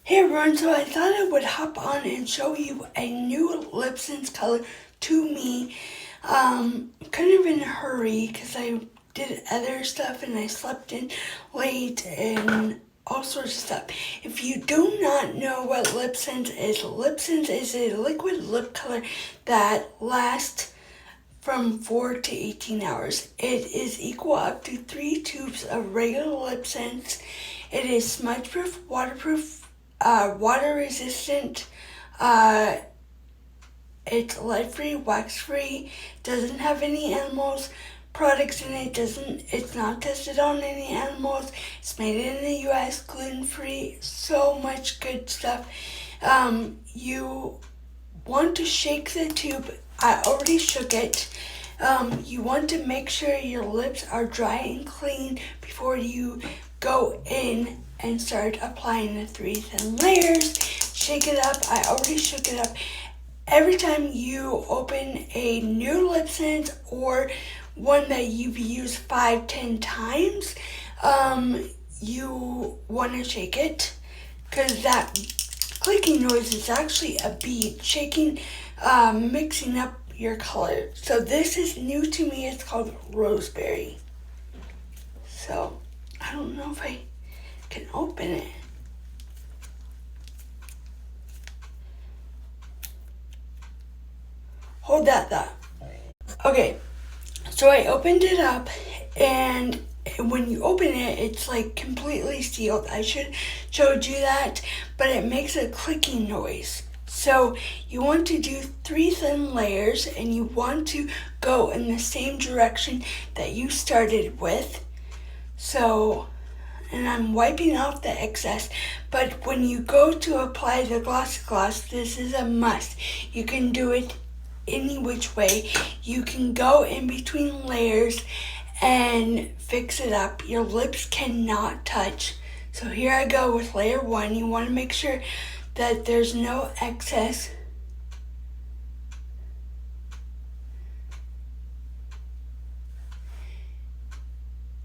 Hey everyone, so I thought I would hop on and show you a new Lipsense color to me. Kind of in a hurry because I did other stuff and I slept in late and all sorts of stuff. If you do not know what Lipsense is a liquid lip color that lasts from 4 to 18 hours. It is equal up to 3 tubes of regular Lipsense. It is smudge proof, waterproof, water resistant, it's lead free, wax free, doesn't have any animals products in it, it's not tested on any animals, it's made in the US, gluten free, so much good stuff. You want to shake the tube. I already shook it. You want to make sure your lips are dry and clean before you go in and start applying the 3 thin layers. Shake it up. I already shook it up. Every time you open a new Lipsense or one that you've used 5-10 times, you want to shake it because that clicking noise is actually a bead shaking, mixing up your color. So this is new to me. It's called Roseberry. So I don't know if I can open it. Hold that thought. Okay, so I opened it up, and when you open it, it's like completely sealed. I should showed you that, but it makes a clicking noise. So you want to do 3 thin layers, and you want to go in the same direction that you started with. So, and I'm wiping off the excess, but when you go to apply the gloss, this is a must. You can do it any which way. You can go in between layers and fix it up. Your lips cannot touch. So here I go with layer 1. You want to make sure that there's no excess.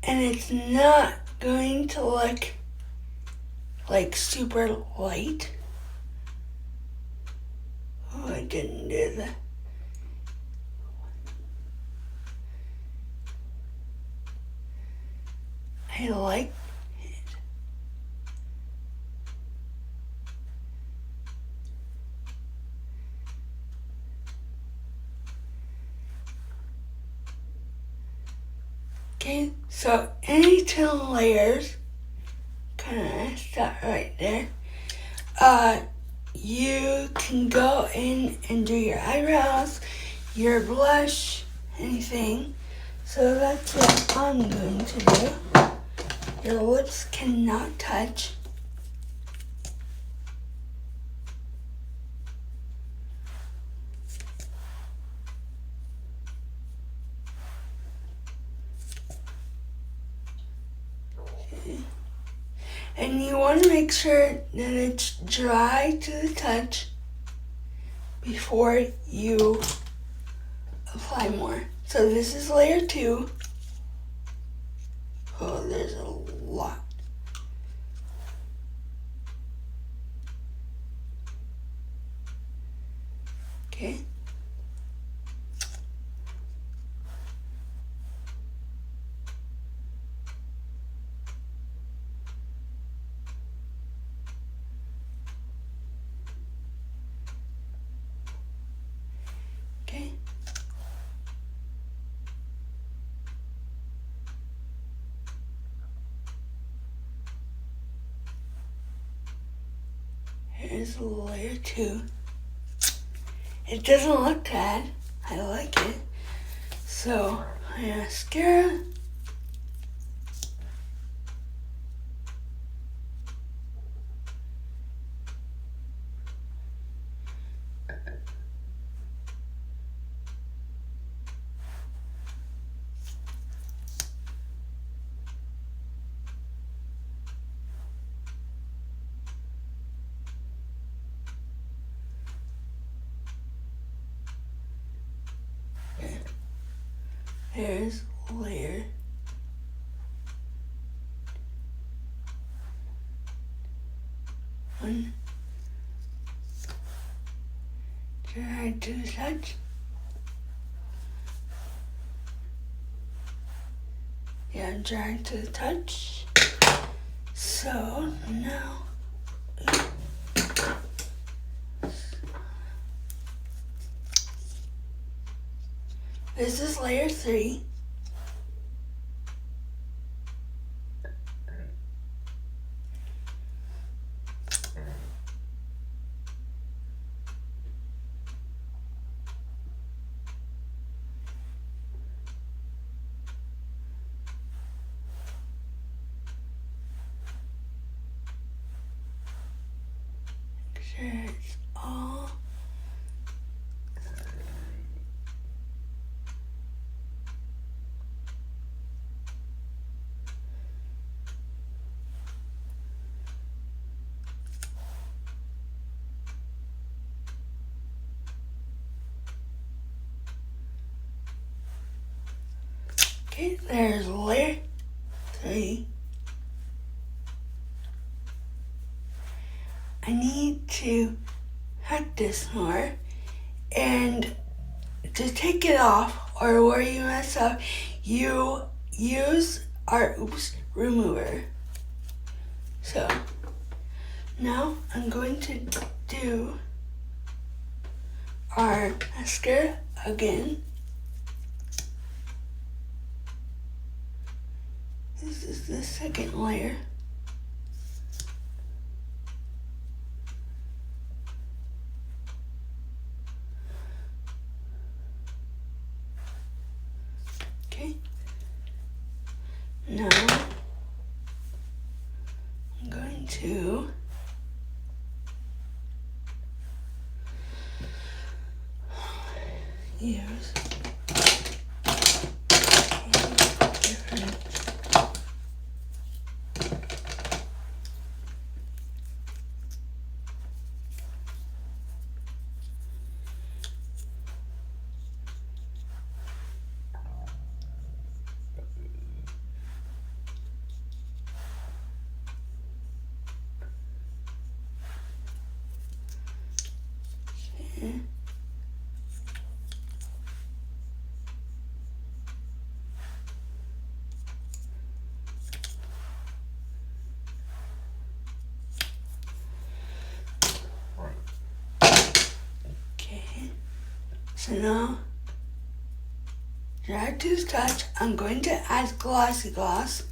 And it's not going to look like super light. Oh, I didn't do that. I like it. Okay, so any 10 layers, kind of start right there. You can go in and do your eyebrows, your blush, anything. So that's what I'm going to do. Your lips cannot touch. Okay. And you want to make sure that it's dry to the touch before you apply more. So this is layer 2. Oh, there's a lot. Okay. Okay. Here's layer 2. It doesn't look bad. I like it. So, mascara. Here's layer. One, drag to the touch. Yeah, drag to the touch. So now, this is layer 3. Make sure it's all. Okay, there's layer 3. I need to hack this more, and to take it off or where you mess up, you use our oops remover. So now I'm going to do our mascara again. This is the second layer. Okay. Now I'm going to use different So now, drag to the touch. I'm going to add glossy gloss.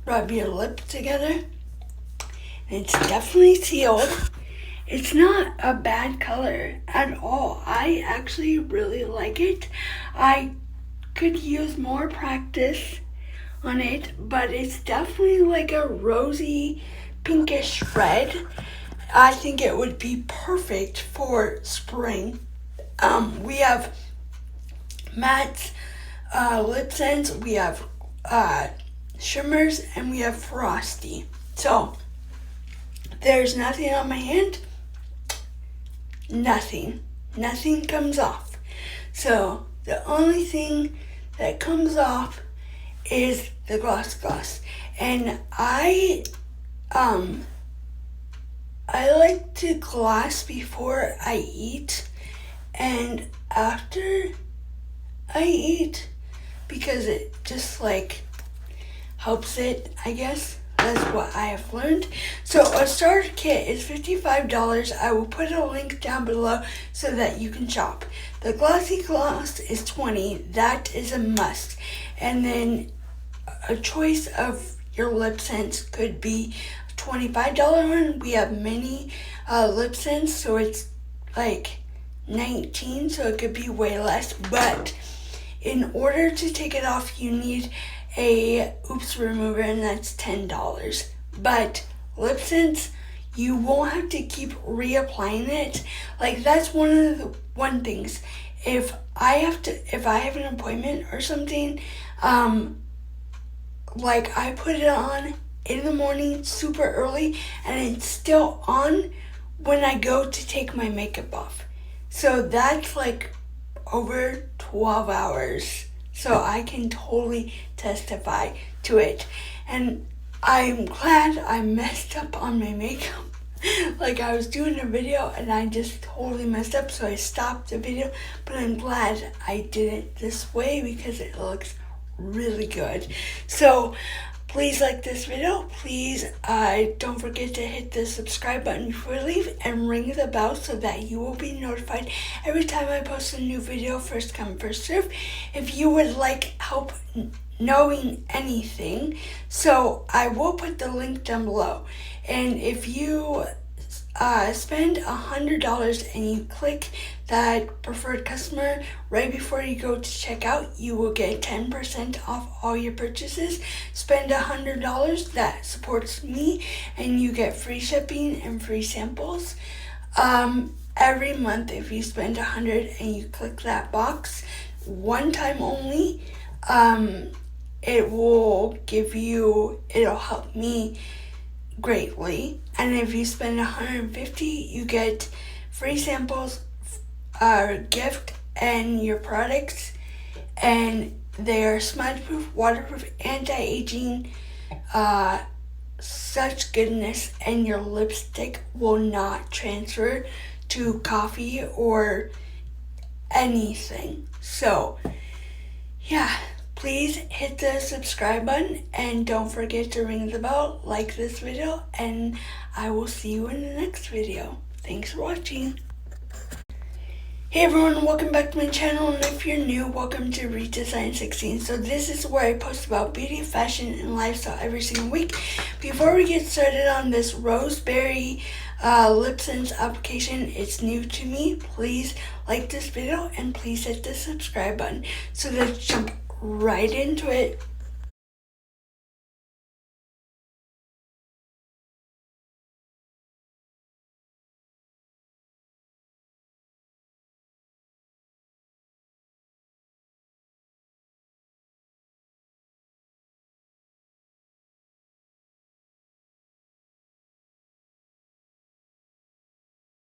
Rub your lip together. It's definitely sealed. It's not a bad color at all. I actually really like it. I could use more practice on it, but it's definitely like a rosy pinkish red. I think it would be perfect for spring. We have matte Lipsense, we have shimmers, and we have frosty. So there's nothing on my hand. Nothing comes off. So the only thing that comes off is the gloss. And I like to gloss before I eat and after I eat, because it just like helps it, I guess. That's what I have learned. So a starter kit is $55. I will put a link down below so that you can shop. The glossy gloss is $20. That is a must. And then a choice of your Lipsense could be a $25 one. We have mini Lipsense, so it's like $19, so it could be way less. But in order to take it off, you need a oops remover, and that's $10. But Lipsense, you won't have to keep reapplying it. Like, that's one things. if I have an appointment or something, like I put it on in the morning super early and it's still on when I go to take my makeup off. So that's like over 12 hours. So I can totally testify to it. And I'm glad I messed up on my makeup. Like I was doing a video and I just totally messed up, so I stopped the video. But I'm glad I did it this way because it looks really good. So please like this video. Please don't forget to hit the subscribe button before you leave and ring the bell so that you will be notified every time I post a new video. First come, first serve. If you would like help knowing anything, so I will put the link down below. And if you spend $100 and you click that preferred customer right before you go to checkout, you will get 10% off all your purchases. Spend $100, that supports me, and you get free shipping and free samples. Every month, if you spend $100 and you click that box, one time only, it'll help me greatly. And if you spend $150, you get free samples, gift, and your products. And they are smudge-proof, waterproof, anti-aging, such goodness. And your lipstick will not transfer to coffee or anything. So, yeah. Please hit the subscribe button and don't forget to ring the bell, like this video, and I will see you in the next video. Thanks for watching. Hey everyone, welcome back to my channel, and if you're new, welcome to Redesign 16. So this is where I post about beauty, fashion, and lifestyle every single week. Before we get started on this ROSEBERRY Lipsense application, it's new to me. Please like this video and please hit the subscribe button. So let's jump right into it.